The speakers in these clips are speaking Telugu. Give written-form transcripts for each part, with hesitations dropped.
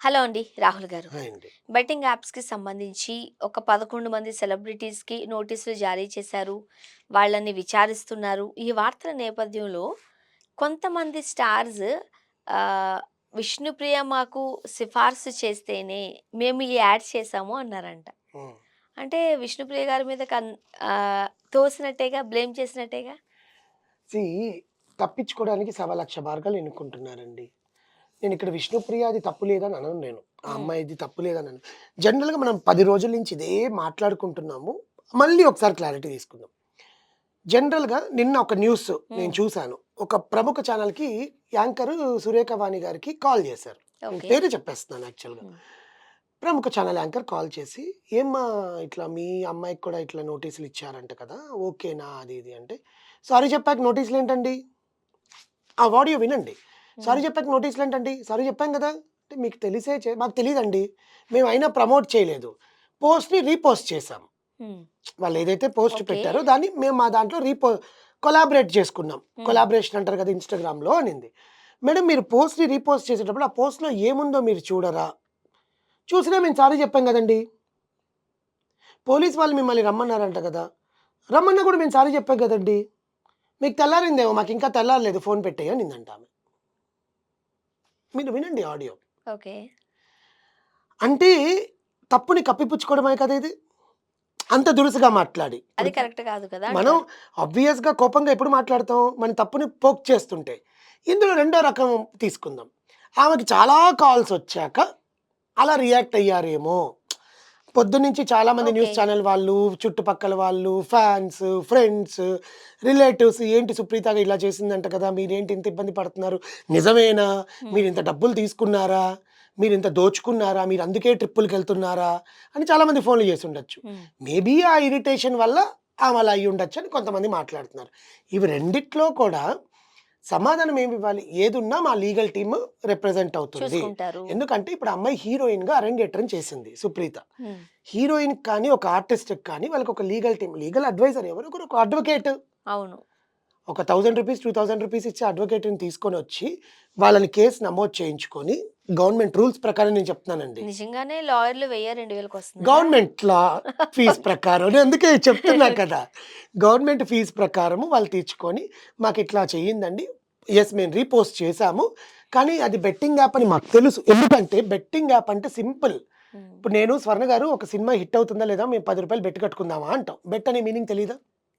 హలో అండి. రాహుల్ గారు. హాయ్ అండి. బెట్టింగ్ యాప్స్‌కి సంబంధించి ఒక 11 మంది సెలబ్రిటీస్‌కి నోటీసులు జారీ చేశారు. వాళ్ళని విచారిస్తున్నారు. ఈ వార్తల నేపథ్యంలో కొంతమంది స్టార్స్ ఆహ్, 'విష్ణుప్రియ మాకు సిఫార్సు చేస్తేనే మేము ఈ యాడ్ చేశాము' అన్నారంట. హ్మ్. అంటే విష్ణుప్రియ గారి మీద తోసినట్టేగా, బ్లేమ్ చేసినట్టేగా? సీ తప్పించుకోవడానికి 1,00,000 మార్గాలు ఎన్నుకుంటున్నారండి. నేనిక్కడ విష్ణుప్రియ అది తప్పు లేదని అనను నేను. ఆ హ్మ్. అమ్మాయిది తప్పు లేదని అనను. జనరల్‌గా మనం 10 రోజుల నుంచి ఇదే మాట్లాడుకుంటున్నాము. మళ్ళీ ఒకసారి క్లారిటీ తీసుకుందాం. జనరల్‌గా నిన్న ఒక న్యూస్ నేను హ్మ్. చూసాను. ఒక ప్రముఖ ఛానెల్‌కి యాంకరు సురేఖ వాణి గారికి కాల్ చేశారు. నేను ఓకే. పేరే చెప్పేస్తున్నాను యాక్చువల్‌గా. హ్మ్. ప్రముఖ ఛానెల్ యాంకర్ కాల్ చేసి, "ఏమ్మా ఇట్లా మీ అమ్మాయికి కూడా ఇట్లా నోటీసులు ఇచ్చారంట కదా! ఓకేనా?" అది ఇది అంటే, "సారీ చెప్పాక నోటీసులేంటండి?" ఆ ఆడియో వినండి. హ్మ్. "సారీ చెప్పాక నోటీసులేంటండి? సారీ చెప్పాం గదా!" అంటే, "మీకు తెలిసే మాకు తెలీదండి. మేమైనా ప్రమోట్ చేయలేదు. పోస్ట్‌ని రీపోస్ట్ చేశాం. హ్మ్. వాళ్ళేదైతే పోస్ట్ ఓకే. పెట్టారో దాన్ని మేము మా దాంట్లో కొలాబరేట్ చేసుకున్నాం. హ్మ్. కొలాబరేషన్ అంటారు కదా ఇన్‌స్టాగ్రామ్‌లో" అనింది. "మేడం మీరు పోస్ట్‌ని రీపోస్ట్ చేసేటప్పుడు ఆ పోస్ట్‌లో ఏముందో మీరు చూడరా? చూసినా మేము సారీ చెప్పాం గదండీ! పోలీస్ వాళ్ళు మిమ్మల్ని రమ్మన్నారంట గదా! రమ్మన్నా గూడా మేము సారీ చెప్పాం గదండీ! మీకు తెల్లారిందేమో మాకింకా తెల్లారలేదు ఫోను పెట్టేయి" అనిందంట ఆమె. మీరు వినండి ఆడియో. ఓకే. అంటే తప్పుని కప్పిపుచ్చుకోవడమే కదా ఇది. అంత దురుసుగా మాట్లాడి. అది ఇప్పుడు కరెక్ట్ కాదు కదా! మనం అంటారు. ఆబ్వియస్‌గా కోపంగా ఎప్పుడు మాట్లాడతాం? మన తప్పుని పోక్ చేస్తుంటే. ఇందులో రెండో రకం తీసుకుందాం. ఆమెకి చాలా కాల్సొచ్చాక అలా రియాక్ట్ అయ్యారేమో! పొద్దున్నుంచి చాలామంది ఓకే. న్యూస్ ఛానెల్ వాళ్ళు, చుట్టుపక్కల వాళ్ళు, ఫ్యాన్స్, ఫ్రెండ్స్, రిలేటివ్స్ ఏంటి సుప్రీత ఇలా చేసిందంట కదా! మీరేంటి ఇంత ఇబ్బంది పడుతున్నారు? నిజమేనా? హ్మ్. మీరింత డబ్బులు తీసుకున్నారా? మీరింత దోచుకున్నారా? మీరందుకే ట్రిప్పులకెళ్తున్నారా? అని చాలామంది ఫోన్‌లు చేసుండొచ్చు. హ్మ్. మేబీ ఆ ఇరిటేషన్ వల్ల ఆమె అలా అయ్యుండొచ్చని కొంతమంది మాట్లాడుతున్నారు. ఇవి రెండిట్లో కూడా సమాధానం ఏమివ్వాలి? ఏదున్నా మా లీగల్ టీమ్ రిప్రజెంట్ అవుతుంది. చూసుకుంటారు. ఎందుకంటే ఇప్పుడు ఆ అమ్మాయి హీరోయిన్‌గా అరంగేట్రం చేసింది సుప్రీత. హ్మ్. హీరోయిన్‌కి కానీ, ఒక ఆర్టిస్ట్‌కి కానీ వాళ్ళకొక లీగల్ టీమ్, లీగల్ అడ్వైజర్ ఎవరు? ఒక అడ్వకేట్. అవును. ఒక రూ. 1000 రూ. 2000 ఇచ్చి అడ్వకేట్‌ని తీసుకొనొచ్చి, వాళ్ళని కేస్ నమోదు చేయించుకొని, గవర్నమెంట్ రూల్స్ ప్రకారం నేను చెప్తున్నానండి. నిజంగానే లాయర్‌లు 1000, 2000కొస్తున్నారా? గవర్నమెంట్ ఫీస్ ప్రకారం నేను అందుకే చెప్తున్నా కదా! గవర్నమెంట్ ఫీస్ ప్రకారము వాళ్ళు తీర్చుకొని, మాకిట్లా చేయిందండి. యెస్ మేము రీపోస్ట్ చేశాము. కానీ అది బెట్టింగ్ యాప్ అని మాకు తెలుసు. ఎందుకంటే బెట్టింగ్ యాప్ అంటే సింపుల్. హ్మ్. ఇప్పుడు నేను 'స్వర్ణ' గారు ఒక సినిమా హిట్ అవుతుందా లేదా? మేము రూ. 10 బెట్ కట్టుకుందామా అంటాం. బెట్ అనే మీనింగ్ తెలీదా?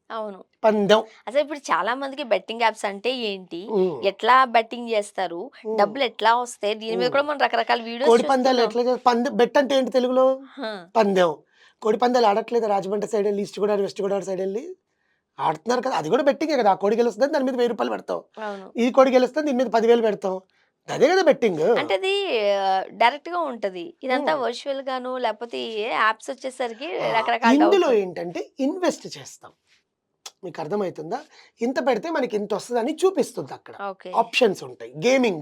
అవును. పందెం. అసలిప్పుడు చాలా మందికి బెట్టింగ్ యాప్స్ అంటే ఏంటి? హ్మ్. ఎట్లా బెట్టింగ్ జేస్తారు? హ్మ్. డబ్బులెట్లా వస్తాయి? దీని మీద హ్మ్. కూడా మనం రకరకాల వీడియోస్ కోడి పందాలు చూస్తున్నాం. ఎట్లా బెట్ అంటే ఏంటి తెలుగులో? ఆ! పందెం. కోడి పందాలు ఆడట్లేదా రాజమండ్రి సైడెళ్లి, ఈస్ట్ గోదావరి, వెస్ట్ గోదావరి సైడెళ్లి? ఆడుతున్నారు కదా! అది కూడా బెట్టింగే కదా! ఆ కోడి గెలుస్తదని దాని మీద రూ. 1000 పెడతాం. అవును. ఈ కోడి గెలుస్తది దీని మీద 10,000 పెడతాం. అదే కదా బెట్టింగు. అంటే అది డైరెక్ట్‌గా ఉంటది. ఇదంతా హ్మ్. వర్చువల్‌గాను లేపోతే ఏ యాప్స్ వచ్చేసరికి ఆ! రకరకాల ఇందులో డౌట్‌లు. ఏంటంటే ఇన్వెస్ట్ చేస్తాం. మీకర్థమైతుందా? ఇంత పెడితే మనకింతొస్తదని చూపిస్తుందక్కడ. ఓకే. ఆప్షన్స్ ఉంటాయి.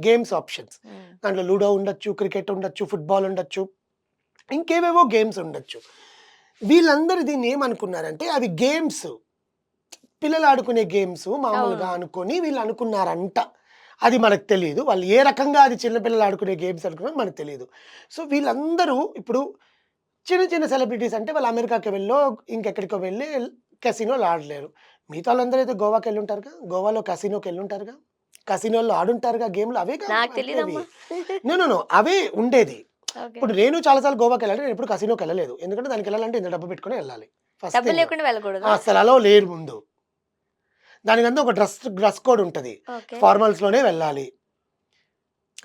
Games options. హ్మ్. దాంట్లో లూడో ఉండొచ్చు, క్రికెట్ ఉండొచ్చు, ఫుట్‌బాల్ ఉండొచ్చు, ఇంకేవేవో గేమ్స్ ఉండొచ్చు. వీళ్ళందరూ దీన్నేమనుకున్నారంటే అవి గేమ్స్. పిల్లలు ఆడుకునే గేమ్స్ మామూలుగా అవును. అనుకోని వీళ్ళనుకున్నారంట. అది మనకు తెలీదు. వాళ్ళు ఏ రకంగా అది చిన్న పిల్లలు ఆడుకునే గేమ్స్ అనుకున్నారో మనకు తెలీదు. సో, వీళ్ళందరూ ఇప్పుడు చిన్న చిన్న సెలబ్రిటీస్ అంటే వాళ్ళు అమెరికాకి వెళ్ళో, ఇంకెక్కడికో వెళ్ళి కసినోలో ఆడలేరు. మిగతా వాళ్ళందరూ అయితే గోవాకెళ్ళుంటారుగా. గోవాలో కసినోకెళ్ళుంటారుగా. కసినోల్లో ఆడుంటారుగా గేమ్‌లు. అవేగా నాకు ఆడుకునేవి. తెలీదమ్మా. నో. నో. నో. అవే ఉండేది. ఓకే. ఇప్పుడు నేను చాలా సార్లు గోవాకెళ్ళాను. నేనెప్పుడు కసినోకెళ్ళలేదు. ఎందుకంటే దానికెళ్ళాలంటే ఇంత డబ్బు పెట్టుకొనే ఎళ్ళాలి. ఫస్ట్ డబ్బులు థింగ్. లేకుండా వెళ్ళకూడదా? అసలు అలో లేరు ముందు. దానికంతా ఒక డ్రెస్ కోడ్ ఉంటది. ఓకే. ఫార్మల్స్‌లోనే వెళ్ళాలి.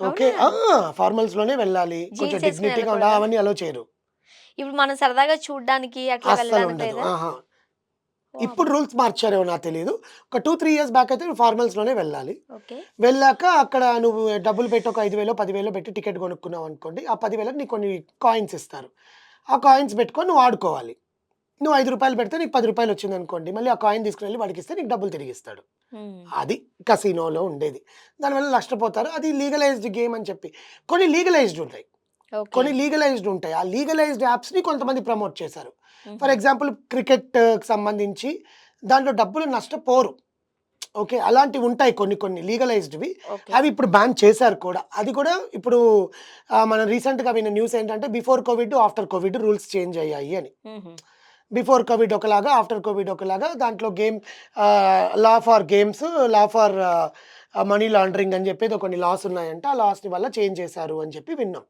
ఓకే. అవునా? ఫార్మల్స్‌లోనే వెళ్ళాలి. కొంచెం జీన్స్ ఏసుకొని డిగ్నిటీగా ఎళ్ళకూడదా? అవన్నీ అలో చేయరు. ఇప్పుడు మనం సరదాగా చూడ్డానికి అట్లా వెళ్ళడానికి అస్సలుండదు. లేదా? ఆహా! ఇప్పుడు వామ్మో! రూల్స్ మార్చారేమో నాకు తెలీదు. ఒక 2, 3 ఇయర్స్ బ్యాక్ అయితే ఫార్మల్స్‌లోనే వెళ్ళాలి. ఓకే. వెళ్ళాక అక్కడ నువ్వు డబ్బులు పెట్టి ఒక 5,000, 10,000 పెట్టి టికెట్ కొనుక్కున్నావనుకోండి. ఆ 10,000కి నీకు కొన్ని కాయిన్స్ ఇస్తారు. ఆ కాయిన్స్ పెట్టుకొని నువ్వు ఆడుకోవాలి. నువ్వు రూ. 5 పెడితే నీకు రూ. 10 వచ్చిందనుకోండి. మళ్ళీ ఆ కాయిన్ తీసుకొనెళ్ళి వాడికిస్తే నీకు డబ్బులు తిరిగిస్తాడు. హ్మ్. అది కసినోలో ఉండేది. దానివల్ల నష్టపోతారు. అది లీగలైజ్డ్ గేమ్ అని చెప్పి. కొన్ని లీగలైజ్డ్ ఉంటాయి. ఓకే. కొన్ని లీగలైజ్డ్ ఉంటాయి. ఆ లీగలైజ్డ్ యాప్స్‌ని కొంతమంది ప్రమోట్ చేశారు. హుహు. ఫర్ ఎగ్జాంపుల్ క్రికెట్‌కి సంబంధించి దాంట్లో డబ్బులు నష్టపోరు. ఓకే. అలాంటివి ఉంటాయి కొన్ని లీగలైజ్డ్‌వి. ఓకే. అవి ఇప్పుడు బ్యాన్ చేశారు కూడా. అది కూడా ఇప్పుడు మనం రీసెంట్‌గా విన్న న్యూస్ ఏంటంటే before Covid, after Covid rules change అయ్యాయి అని. హుహు. బిఫోర్ కోవిడ్ ఒకలాగా, ఆఫ్టర్ కోవిడ్ ఒకలాగా దాంట్లో law for games, law for money laundering అని చెప్పేది కొన్ని లాస్ ఉన్నాయంట. ఆ లాస్‌ని వల్ల చేంజ్ చేశారు అని చెప్పి విన్నాం.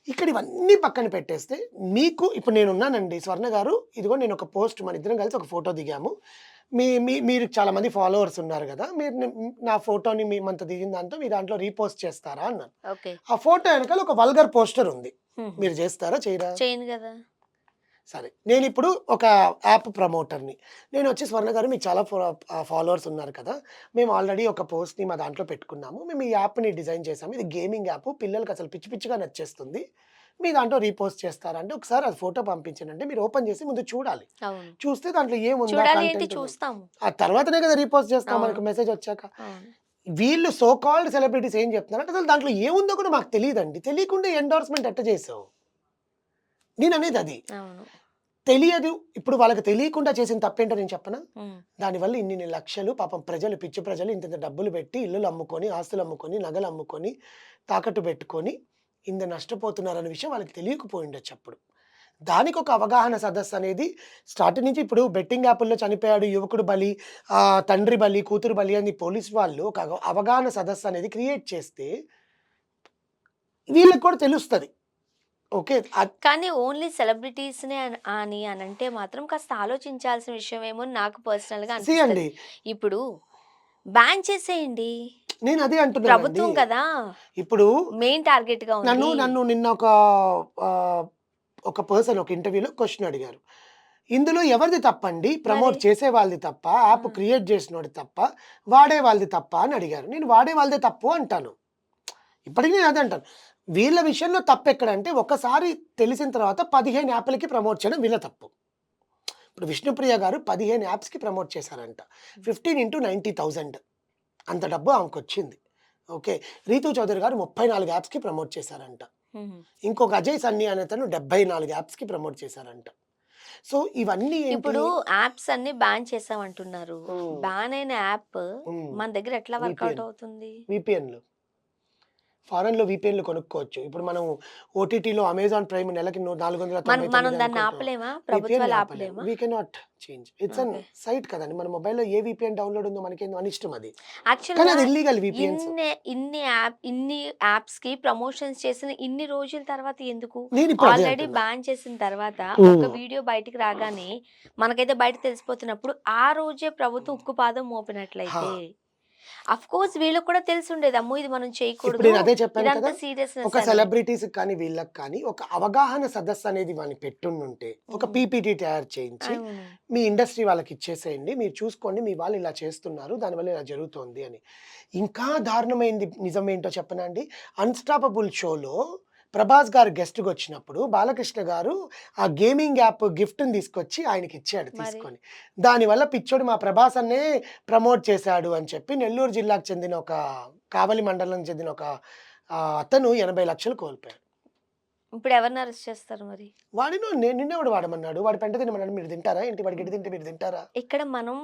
ఇక్కడ ఇవన్నీ పక్కన పెట్టేస్తే మీకు ఇప్పుడు నేనున్నానండి స్వర్ణ గారు, ఇదిగో నేను ఒక పోస్ట్ మనిద్దరం కలిసి ఒక ఫోటో దిగాము. మీ మీ మీరు చాలా మంది ఫాలోవర్స్ ఉన్నారు గదా! మీరు నా ఫోటోని మేమంత దిగిన దాంతో మీ దాంట్లో రీపోస్ట్ చేస్తారా అన్నాను. ఓకే. ఆ ఫోటో వెనకాల ఒక వల్గర్ పోస్టర్ ఉంది. హుహు. మీరు చేస్తారా? చేయరా? చేయను గదా! సరే. నేనిప్పుడు ఒక యాప్ ప్రమోటర్‌ని. నేనొచ్చి స్వర్ణ గారు మీకు చాలా ఫాలోవర్స్ ఉన్నారు కదా! మేము ఆల్రెడీ ఒక పోస్ట్‌ని మా దాంట్లో పెట్టుకున్నాము. మేము ఈ యాప్‌ని డిజైన్ చేసాము. ఇది గేమింగ్ యాప్. పిల్లలకసలు పిచ్చి పిచ్చిగా నచ్చేస్తుంది. మీ దాంట్లో రీపోస్ట్ చేస్తారా? అంటే ఒకసారి అది ఫోటో పంపించండి. మీరు ఓపెన్ చేసి ముందు చూడాలి. అవును. చూస్తే దాంట్లో ఏముందా చూడాలి ఏంటి కంటెంట్ ఉందా? చూస్తాము. ఆ తర్వాతనే కదా రీపోస్ట్ చేస్తాం అవును. మనకు మెసేజ్ వచ్చాక. అవును. వీళ్ళు సో కాల్డ్ సెలబ్రిటీస్ ఏం చెప్తున్నారంటే అసలు దాంట్లో ఏముందో కూడా మాకు తెలీదండి. తెలియకుండా ఎండోర్స్‌మెంట్ ఎట్ట చేసావు? నేననేదది. అవును. తెలియదు. ఇప్పుడు వాళ్ళకి తెలియకుండా చేసిన తప్పేంటో నేను చెప్పనా? హ్మ్. దానివల్ల ఇన్నిన్ని లక్షలు పాపం ప్రజలు, పిచ్చి ప్రజలు ఇంతింత డబ్బులు పెట్టి ఇల్లులు అమ్ముకొని, ఆస్తులు అమ్ముకొని, నగలు అమ్ముకొని, తాకట్టు పెట్టుకొని ఇంత నష్టపోతున్నారన్న విషయం వాళ్ళకి తెలియకపోయుండొచ్చు అప్పుడు. దానికొక అవగాహన సదస్సు అనేది స్టార్టింగ్ నుంచి ఇప్పుడు బెట్టింగ్ యాపుల్లో చనిపోయాడు యువకుడు బలి, తండ్రి బలి, కూతురు బలి అని పోలీస్ వాళ్ళు ఒక అవగాహన సదస్సు అనేది క్రియేట్ చేస్తే వీళ్ళకి కూడా తెలుస్తది. ఓకే. కానీ ఓన్లీ సెలబ్రిటీస్‌నే అనంటే మాత్రం కాస్త ఆలోచించాల్సిన విషయమేమో అని నాకు పర్సనల్‌గా సీ అనిపిస్తది. అండి. ఇప్పుడు బ్యాన్ చేసేయండి. నేనదే అంటున్నానండి. ప్రభుత్వం కదా! ఇప్పుడు మెయిన్ టార్గెట్‌గా నన్ను ఉంది. నన్ను నిన్న ఆహ్, ఒక పర్సన్ ఒక ఇంటర్వ్యూలో క్వెషన్ అడిగారు. ఇందులో ఎవరిది తప్పండి? ప్రమోట్ మరి చేసే వాళ్ళది తప్పా? ఆ! యాప్ క్రియేట్ చేసినోడిది తప్పా? వాడే వాళ్ళది తప్పా? అని అడిగారు. నేను వాడే వాళ్ళదే తప్పు అంటాను. ఇప్పటికి నేను అదే అంటాను. వీళ్ళ విషయంలో తప్పెక్కడంటే ఒకసారి తెలిసిన తర్వాత 15 యాప్‌లకి ప్రమోట్ చేయడం వీళ్ళ తప్పు. ఇప్పుడు విష్ణుప్రియ గారు 15 యాప్స్‌కి ప్రమోట్ చేశారంట. 15/90,000 అంత డబ్బు ఆమెకొచ్చింది. ఓకే. రీతూ చౌదరి గారు 34 యాప్స్‌కి ప్రమోట్ చేశారంట. హుహు. ఇంకొక అజయ్ సన్నీ అనేతను 74 యాప్స్‌కి ప్రమోట్ చేశారంట. సో, ఇవన్నీ ఏంటి? ఇప్పుడు యాప్స్ అన్నీ బ్యాన్ చేసామంటున్నారు. హ్మ్. బ్యాన్ అయిన యాప్ హ్మ్. మన దగ్గర ఎట్లా వర్కౌట్ వీపీఎన్. అవుతుంది? వీపీఎన్‌లు. ఫారెన్‌లో వీపీఎన్‌లు కొనుక్కోవచ్చు. ఇప్పుడు మనం ఓటీటీలో అమెజాన్ ప్రైమ్ నెలకి మనం 499 దాన్ని అనుకుంటాం. ఆపలేమా? వీపీఎన్‌ని ప్రభుత్వాలు ఆపలేము. ఆపలేమా? We cannot change. It's an okay. Site కదండీ. మన మొబైల్‌లో ఏ వీపీఎన్ డౌన్‌లోడ్ ఉందో మనకేంది మన ఇష్టం అది. కానీ యాక్చువల్‌గా అది ఇల్లీగల్ వీపీఎన్స్. ఇన్ని యాప్స్‌కి ప్రమోషన్స్ చేసిన ఇన్ని రోజుల తర్వాత ఎందుకు? నేనిప్పుడు అదే ఆల్రెడీ అంటున్నా. బ్యాన్ చేసిన తర్వాత ఒక హ్మ్. వీడియో బయటికి రాగానే మనకైతే బయట తెలిసిపోతున్నప్పుడు ఆ రోజే ప్రభుత్వం ఉక్కుపాదం హా! మోపినట్లయితే ఆఫ్‌కోర్స్ వీళ్ళకి కూడా తెలిసుండేది. అమ్మో! ఇది మనం ఇప్పుడు చేయకూడదు. నేను అదే చెప్పాను ఇదంతా కదా! సీరియస్‌నెస్ ఒక అని. సెలబ్రిటీస్‌కి కానీ, వీళ్ళకి కానీ ఒక అవగాహన సదస్సు అనేది వాని పెట్టుండుంటే, ఒక హ్మ్. పీపీటీ తయారు చేయించి, అవును. మీ ఇండస్ట్రీ వాళ్ళకిచ్చేసేయండి. మీరు చూసుకోండి. మీ వాళ్ళు ఇలా చేస్తున్నారు. దానివల్ల ఇలా జరుగుతోంది అని. ఇంకా దారుణమైంది నిజమేంటో చెప్పనా అండి? 'అన్‌స్టాపబుల్' షోలో ప్రభాస్ గారు గెస్ట్‌గొచ్చినప్పుడు బాలకృష్ణ గారు ఆ గేమింగ్ యాప్ గిఫ్ట్‌ని తీసుకొచ్చి ఆయనకిచ్చాడు మరి తీసుకొని. దానివల్ల పిచ్చోడు మా ప్రభాస్ అన్నే ప్రమోట్ చేశాడు అని చెప్పి నెల్లూరు జిల్లాకు చెందిన కావలి మండలం చెందిన అతను 80,00,000 కోల్పోయాడు. ఇప్పుడు ఎవరిని అరెస్ట్ చేస్తారు మరి? నిన్నెవడు వాడమన్నాడు? వాడి పెంట తినమన్నాడు. మీరు తింటారా ఏంటి? వాడి హ్మ్. గడ్డి తింటే మీరు తింటారా? ఇక్కడ మనం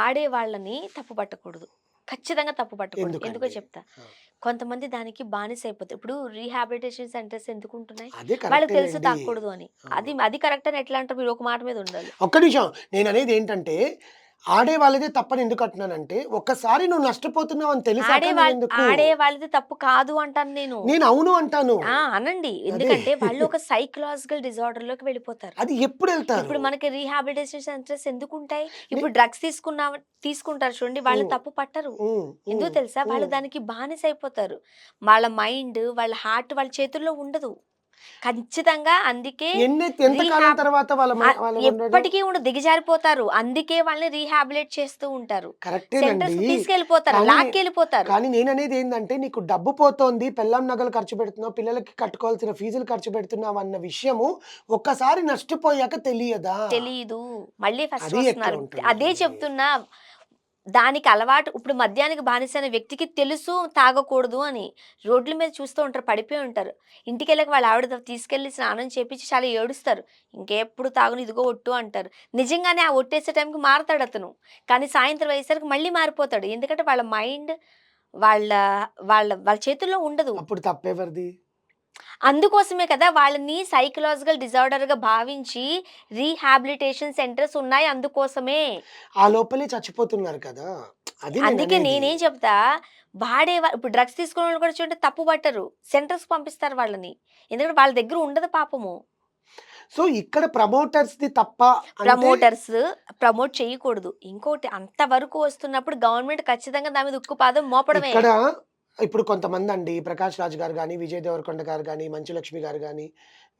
ఆడే వాళ్ళని తప్పు పట్టకూడదు. ఖచ్చితంగా తప్పు పట్టకూడదు. ఎందుకో ఎందుకండి? చెప్తా. ఆ! కొంతమంది దానికి బానిసైపోతారు. ఇప్పుడు రీహాబిలిటేషన్ సెంటర్స్ ఎందుకుంటున్నాయి? అదే వాళ్ళకి తెలుసు కరెక్టేలెండి. తాగకూడదు అని. అవును. అది కరెక్ట్ అని ఎట్లా అంటారు? మీరు ఒక మాట మీద ఉండాలి. ఒక్క నిమిషం. నేననేదేంటంటే, ఆడే వాళ్ళదే తప్పని ఎందుకంటున్నానంటే, ఒక్కసారి నువ్వు నష్టపోతున్నావని తెలిసాక నువ్వెందుకు ఆడే వాళ్ళది తప్పు కాదు అంటాను నేను. నేను అవును అంటాను. అనండి. అదే. ఎందుకంటే వాళ్ళు ఒక సైకలాజికల్ డిజార్డర్‌లోకి వెళ్ళిపోతారు. అది ఎప్పుడెళ్తారు? ఇప్పుడు మనకి రీహాబిలిటేషన్ సెంటర్స్ ఎందుకుంటాయి? నే ఇప్పుడు డ్రగ్స్ తీసుకుంటారు చూడండి. వాళ్ళని హ్మ్. తప్పు పట్టరు. హ్మ్. ఎందుకు హ్మ్. తెలుసా? వాళ్ళు హ్మ్. దానికి బానిసైపోతారు. వాళ్ళ మైండ్, వాళ్ళ హార్ట్ వాళ్ళ చేతుల్లో ఉండదు. ఖచ్చితంగా అందుకే ఎంత కాలం రీహాబ్ తర్వాత వాళ్ళు ఉండడం ఎప్పటికీ ఉండదు. దిగజారిపోతారు. అందుకే వాళ్ళని రీహాబిలిట్ చేస్తూ ఉంటారు. కరెక్టేనండి. సెంటర్స్‌కి తీసుకెళ్ళిపోతారు. కానీ లాక్కెళ్ళిపోతారు. కానీ నేననేదేందంటే, నీకు డబ్బు పోతోంది, పెళ్ళాం నగలు ఖర్చు పెడుతున్నావు, పిల్లలకి కట్టుకోవాల్సిన ఫీజులు ఖర్చు పెడుతున్నావన్న విషయము ఒక్కసారి నష్టపోయాక తెలియదా? తెలీదు. మళ్ళీ ఫస్ట్ అది ఎక్కడ వస్తున్నారు. అదే ఉంటుందండి? చెప్తున్నా. దానికి అలవాటు ఇప్పుడు మద్యానికి బానిసైన వ్యక్తికి తెలుసు తాగకూడదు అని. రోడ్ల మీద చూస్తూ ఉంటారు. పడిపోయి ఉంటారు. ఇంటికెళ్ళాక వాళ్ళ ఆవిడ తీసుకెళ్ళి స్నానం చేపించి చాలా ఏడుస్తారు. ఇంకెప్పుడు తాగను ఇదిగో ఒట్టు అంటారు. నిజంగానే ఆ ఒట్టేసే టైంకి మారతాడతను. కానీ సాయంత్రం అయ్యేసరికి మళ్ళీ మారిపోతాడు. ఎందుకంటే వాళ్ళ మైండ్ వాళ్ళ వాళ్ళ వాళ్ళ చేతుల్లో ఉండదు. అప్పుడు తప్పెవరిది? అందుకోసమే కదా వాళ్ళని సైకలాజికల్ డిజార్డర్‌గా భావించి రీహాబిలిటేషన్ సెంటర్స్ ఉన్నాయి అందుకోసమే. ఆ లోపలే చచ్చిపోతున్నారు కదా! అది అందుకే నేననేది. నేనేం చెప్తా, ఇప్పుడు డ్రగ్స్ తీసుకున్నోళ్ళు కూడా చూడండి తప్పు పట్టరు. సెంటర్స్‌కి పంపిస్తారు వాళ్ళని. ఎందుకంటే వాళ్ళ దగ్గర ఉండదు పాపము. సో, ఇక్కడ ప్రమోటర్స్‌ది తప్ప అంటే ప్రమోటర్స్ ప్రమోట్ చేయకూడదు. ఇంకోటి అంతవరకు వస్తున్నప్పుడు గవర్నమెంట్ ఖచ్చితంగా దాని మీద ఉక్కుపాదం మోపడమే. ఇక్కడ ఇప్పుడు కొంతమందండి 'ప్రకాష్ రాజ్' గారు గాని, 'విజయ్ దేవరకొండ' గారు గాని, 'మంచు లక్ష్మి' గారు గాని,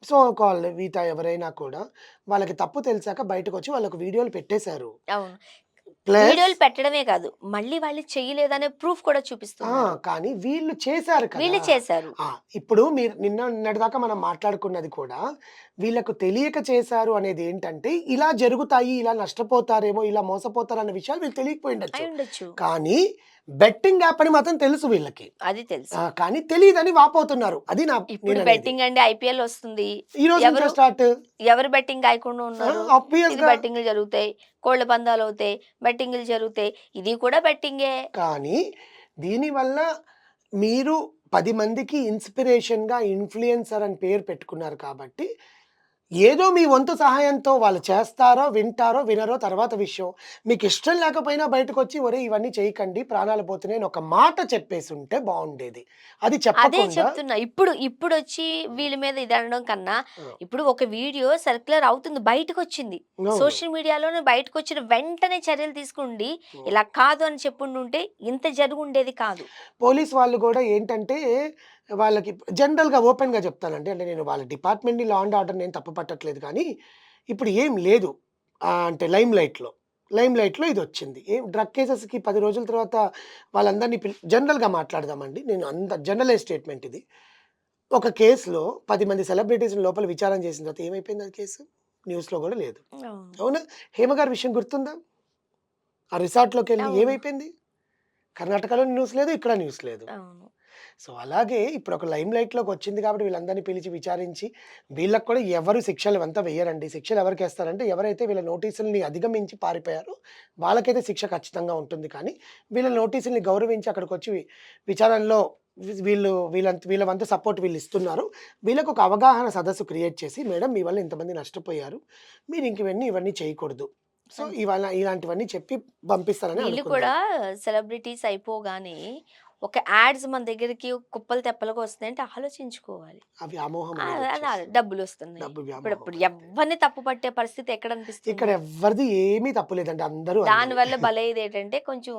సో కాల్డ్ మిగతా ఎవరైనా కూడా వాళ్ళకి తప్పు తెలిసాక బయటకొచ్చి వాళ్ళొక వీడియోలు పెట్టేశారు. అవును. ప్లస్ వీడియోలు పెట్టడమే కాదు. మళ్ళీ వాళ్ళు చేయలేదనే ప్రూఫ్ కూడా ఆ! చూపిస్తున్నారు. కానీ వీళ్ళు చేశారు కదా! వీళ్ళు చేశారు. ఆ! ఇప్పుడు మీరు నిన్నటిదాకా మనం మాట్లాడుకున్నది కూడా వీళ్ళకు తెలియక చేశారు అనేదేంటంటే, ఇలా జరుగుతాయి, ఇలా నష్టపోతారేమో, ఇలా మోసపోతారన్న విషయాలు వీళ్ళకి తెలియకపోయుండొచ్చు. అయ్యుండొచ్చు. కానీ బెట్టింగ్ యాప్ అని మాత్రం తెలుసు వీళ్ళకి. అది తెలుసు. కానీ తెలీదని వాపోతున్నారు. అది ఇప్పుడు నేననేది. బెట్టింగ్ అండి ఐపీఎల్ వస్తుంది. ఈ రోజు నుంచే ఎవరు స్టార్ట్. ఎవరు బెట్టింగ్ గాయకుండా ఉన్నారు? ఇది ఆబ్వియస్‌గా. బెట్టింగ్‌లు జరుగుతాయి. కోళ్ల పందాలవుతాయి. బెట్టింగ్‌లు జరుగుతాయి. ఇది కూడా బెట్టింగే. కానీ దీనివల్ల మీరు 10 మందికి ఇన్‌స్పిరేషన్‌గా ఇన్‌ఫ్లుయెన్సర్ అని పేరు పెట్టుకున్నారు కాబట్టి, ఏదో మీ వంతు సహాయంతో వాళ్ళు చేస్తారో, వింటారో, వినరో తర్వాత విషయం. మీకిష్టం లేకపోయినా బయటకొచ్చి ఒరేయ్! ఇవన్నీ చేయకండి ప్రాణాలు పోతున్నాయి అని ఒక మాట చెప్పేసుంటే బావుండేది. అది అదే చెప్పకుండా చెప్తున్నా. ఇప్పుడొచ్చి వీళ్ళ మీద ఇది అనడం కన్నా, ఆ! ఇప్పుడు ఒక వీడియో సర్క్యులర్ అవుతుంది. బయటకొచ్చింది. అవును. సోషల్ మీడియాలోనే బయటకొచ్చిన వెంటనే చర్యలు తీసుకుండి, హ్మ్. ఇలా కాదు అని చెప్పుండుంటే ఇంత జరుగుండేది కాదు. పోలీస్ వాళ్ళు గూడా ఏంటంటే, వాళ్ళకి జనరల్‌గా ఓపెన్‌గా చెప్తానండి. అంటే నేను వాళ్ళ డిపార్ట్‌మెంట్‌ని లా అండ్ ఆర్డర్ నేను తప్పు పట్టట్లేదు కానీ, ఇప్పుడు ఏం లేదు. అంటే లైమ్‌లైట్‌లో ఇదొచ్చింది. డ్రగ్ కేసెస్‌కి 10 రోజుల తర్వాత వాళ్ళందరిని జనరల్‌గా మాట్లాడదామండి. నేను జనరలైజ్ స్టేట్‌మెంట్ ఇది. ఒక కేస్‌లో 10 మంది సెలబ్రిటీస్‌ని లోపల విచారణ చేసిన తర్వాత ఏమైపోయింది అది కేసు? న్యూస్‌లో గూడా లేదు. అవును. అవునా? హేమ గారి విషయం గుర్తుందా? ఆ రిసార్ట్‌లోకెళ్ళి అవును. ఏమైపోయింది? కర్ణాటకలో న్యూస్ లేదు. ఇక్కడ న్యూస్ లేదు. అవును. సో, అలాగే ఇప్పుడొక లైమ్‌లైట్‌లోకొచ్చింది కాబట్టి వీళ్ళందరిని పిలిచి విచారించి, వీళ్ళకి కూడా ఎవరు శిక్షలు వెయ్యరండి. శిక్షలు ఎవరికేస్తారంటే ఎవరైతే వీళ్ళ నోటీసుల్ని అధిగమించి పారిపోయారో వాళ్ళకైతే శిక్ష ఖచ్చితంగా ఉంటుంది. కానీ వీళ్ళ నోటీసుల్ని గౌరవించి అక్కడికొచ్చి విచారణలో వీళ్ళ వంతు సపోర్ట్ వీళ్ళిస్తున్నారు. వీళ్ళకొక అవగాహన సదస్సు క్రియేట్ చేసి, మేడం మీ వల్ల ఇంతమంది నష్టపోయారు. మీరింక ఇవన్నీ చేయకూడదు. సో, అంతే. ఇలాంటివన్నీ చెప్పి పంపిస్తారని వీళ్ళు అనుకుందాం. కూడా సెలబ్రిటీస్ అయిపోగానే ఒక యాడ్స్ మన దగ్గరికి కుప్పలు తెప్పలుగా వస్తున్నాయంటే ఆలోచించుకోవాలి. ఆ వ్యామోహం అలా అనేదొచ్చేస్తుంది. డబ్బులొస్తున్నాయి. డబ్బు వ్యామోహం ఇప్పుడిప్పుడు అంతే. ఎవ్వరిని తప్పు పట్టే పరిస్థితి ఎక్కడ ఇక్కడ అనిపిస్తుంది? ఎవ్వరిది ఏమీ తప్పు లేదండి. అందరూ అందరే. దానివల్ల బలయ్యేదేటంటే కొంచెం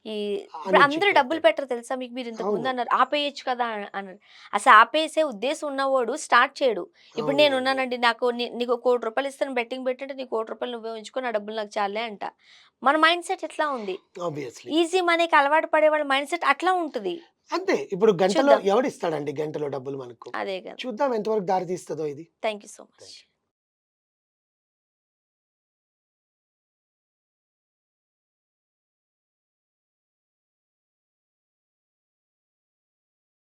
ఈ ఇప్పుడు అందరూ డబ్బులు అన్‌ఎడ్యుకేటెడ్. పెట్టరు తెలుసా మీకు? మీరు ఇంతకు ముందు అవును. అన్నారు ఆపేయొచ్చు కదా అన్నారు. అసలు ఆపేసే ఉద్దేశం ఉన్నవాడు స్టార్ట్ చేయడు. ఇప్పుడు అవునండి. నేనున్నానండి నాకు నీకు ₹1,00,00,000 ఇస్తాను బెట్టింగ్ పెట్టంటే నీ ₹1,00,00,000 నువ్వే ఉంచుకో నా డబ్బులు నాకు చాలులే అంట. మన మైండ్ సెట్ ఎట్లా ఉంది? ఆబ్వియస్‌లీ. ఈజీ మనీకి అలవాటు పడే వాళ్ళ మైండ్ సెట్ అట్లా ఉంటది. అంతే. ఇప్పుడు గంటలో చూద్దాం. ఎవడిస్తాడండి గంటలో డబ్బులు మనకు? అదే కదా! చూద్దాం ఎంతవరకు దారి తీస్తదో ఇది. Thank you so much.